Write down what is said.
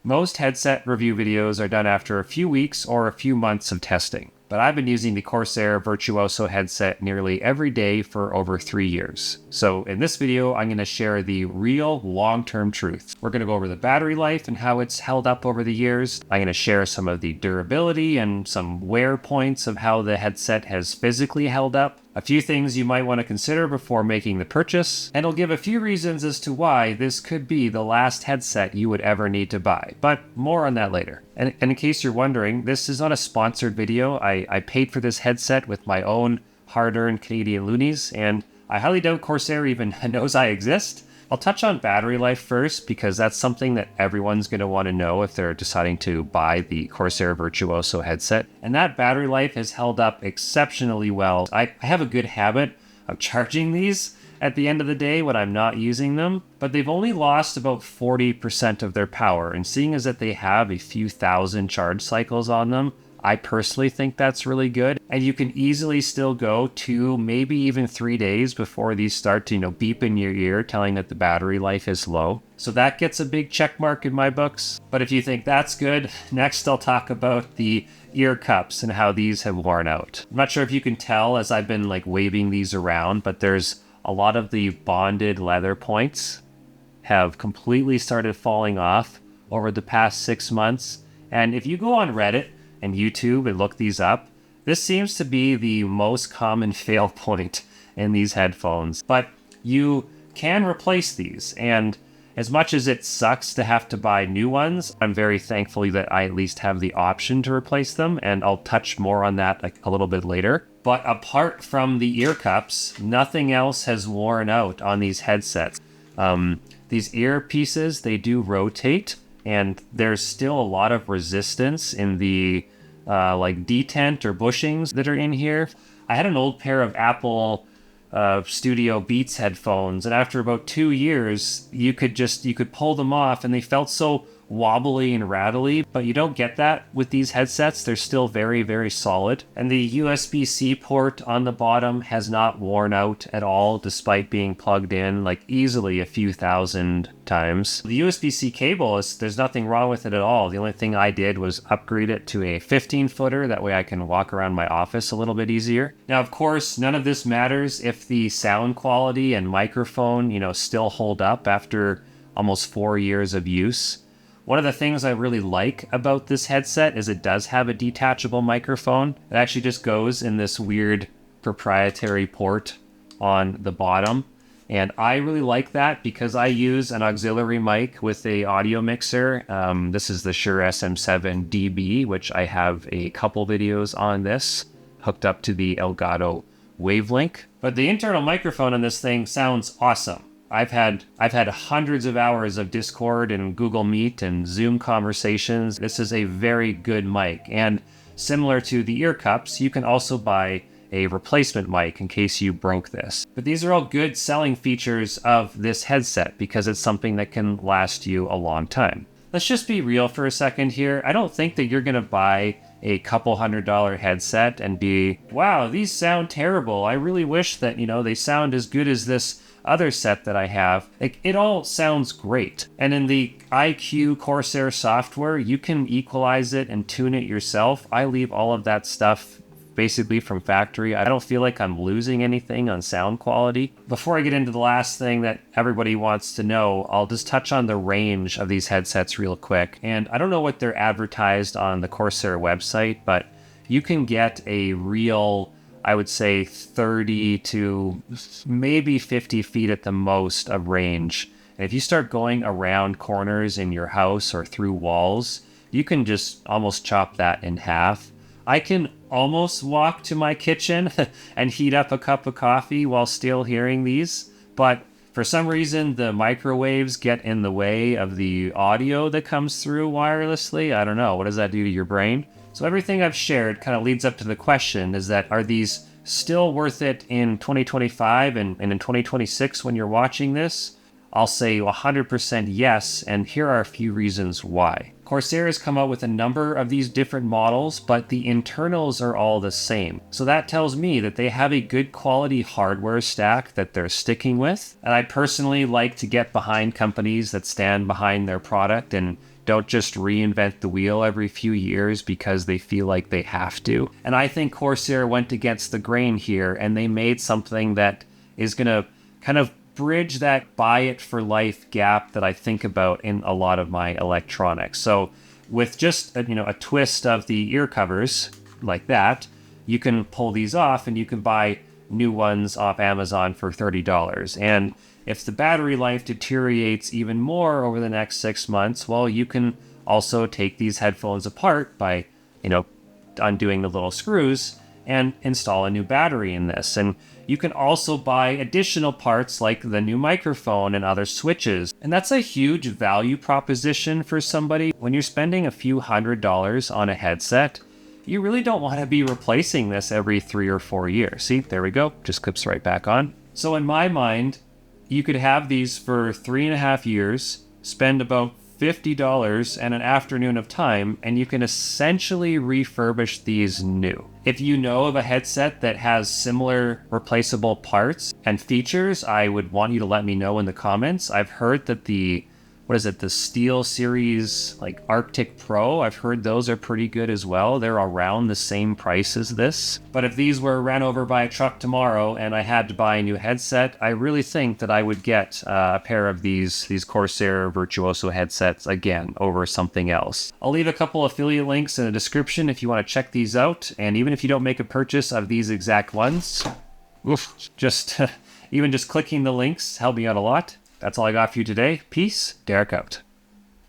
Most headset review videos are done after a few weeks or a few months of testing, but I've been using the Corsair Virtuoso headset nearly every day for over 3 years. So in this video, I'm going to share the real long-term truth. We're going to go over the battery life and how it's held up over the years. I'm going to share some of the durability and some wear points of how the headset has physically held up. A few things you might want to consider before making the purchase, and I'll give a few reasons as to why this could be the last headset you would ever need to buy, but more on that later. And in case you're wondering, this is not a sponsored video. I paid for this headset with my own hard-earned Canadian loonies, and I highly doubt Corsair even knows I exist. I'll touch on battery life first because that's something that everyone's going to want to know if they're deciding to buy the Corsair Virtuoso headset. And that battery life has held up exceptionally well. I have a good habit of charging these at the end of the day when I'm not using them, but they've only lost about 40% of their power. And seeing as that they have a few thousand charge cycles on them, I personally think that's really good. And you can easily still go 2, maybe even 3 days before these start to, beep in your ear telling that the battery life is low. So that gets a big check mark in my books. But if you think that's good, next I'll talk about the ear cups and how these have worn out. I'm not sure if you can tell as I've been waving these around, but there's a lot of the bonded leather points have completely started falling off over the past 6 months. And if you go on Reddit and YouTube and look these up, this seems to be the most common fail point in these headphones. But you can replace these, and as much as it sucks to have to buy new ones, I'm very thankful that I at least have the option to replace them, and I'll touch more on that a little bit later. But apart from the ear cups, nothing else has worn out on these headsets. These earpieces, they do rotate, and there's still a lot of resistance in the detent or bushings that are in here. I had an old pair of Apple Studio Beats headphones, and after about 2 years, you could pull them off, and they felt so wobbly and rattly, but you don't get that with these headsets. They're still very, very solid. And the USB-C port on the bottom has not worn out at all, despite being plugged in easily a few thousand times. The USB-C cable, there's nothing wrong with it at all. The only thing I did was upgrade it to a 15-footer. That way I can walk around my office a little bit easier. Now, of course, none of this matters if the sound quality and microphone, still hold up after almost 4 years of use. One of the things I really like about this headset is it does have a detachable microphone. It actually just goes in this weird proprietary port on the bottom. And I really like that because I use an auxiliary mic with a audio mixer. This is the Shure SM7DB, which I have a couple videos on this, hooked up to the Elgato Wavelink. But the internal microphone on this thing sounds awesome. I've had hundreds of hours of Discord and Google Meet and Zoom conversations. This is a very good mic. And similar to the ear cups, you can also buy a replacement mic in case you broke this. But these are all good selling features of this headset because it's something that can last you a long time. Let's just be real for a second here. I don't think that you're going to buy a couple $100 headset and be, wow, these sound terrible. I really wish that, they sound as good as this other set that I have. It all sounds great. And in the IQ Corsair software, you can equalize it and tune it yourself. I leave all of that stuff basically from factory. I don't feel like I'm losing anything on sound quality. Before I get into the last thing that everybody wants to know, I'll just touch on the range of these headsets real quick. And I don't know what they're advertised on the Corsair website, but you can get a real, I would say 30 to maybe 50 feet at the most of range. And if you start going around corners in your house or through walls, you can just almost chop that in half. I can almost walk to my kitchen and heat up a cup of coffee while still hearing these, but for some reason the microwaves get in the way of the audio that comes through wirelessly. I don't know, what does that do to your brain? So everything I've shared kind of leads up to the question is that, are these still worth it in 2025 and in 2026 when you're watching this? I'll say 100% yes, and here are a few reasons why. Corsair has come out with a number of these different models, but the internals are all the same. So that tells me that they have a good quality hardware stack that they're sticking with. And I personally like to get behind companies that stand behind their product and don't just reinvent the wheel every few years because they feel like they have to. And I think Corsair went against the grain here, and they made something that is going to kind of bridge that buy it for life gap that I think about in a lot of my electronics. So with just a twist of the ear covers like that, you can pull these off and you can buy new ones off Amazon for $30. And if the battery life deteriorates even more over the next 6 months, well, you can also take these headphones apart by, undoing the little screws and install a new battery in this. And you can also buy additional parts like the new microphone and other switches. And that's a huge value proposition for somebody. When you're spending a few $100s on a headset, you really don't want to be replacing this every 3 or 4 years. See, there we go. Just clips right back on. So in my mind, you could have these for 3.5 years, spend about $50 and an afternoon of time, and you can essentially refurbish these new. If you know of a headset that has similar replaceable parts and features, I would want you to let me know in the comments. I've heard that the Steel Series, like Arctic Pro, I've heard those are pretty good as well. They're around the same price as this. But if these were ran over by a truck tomorrow and I had to buy a new headset, I really think that I would get a pair of these Corsair Virtuoso headsets again over something else. I'll leave a couple affiliate links in the description if you want to check these out. And even if you don't make a purchase of these exact ones, even just clicking the links helped me out a lot. That's all I got for you today. Peace. Derek out.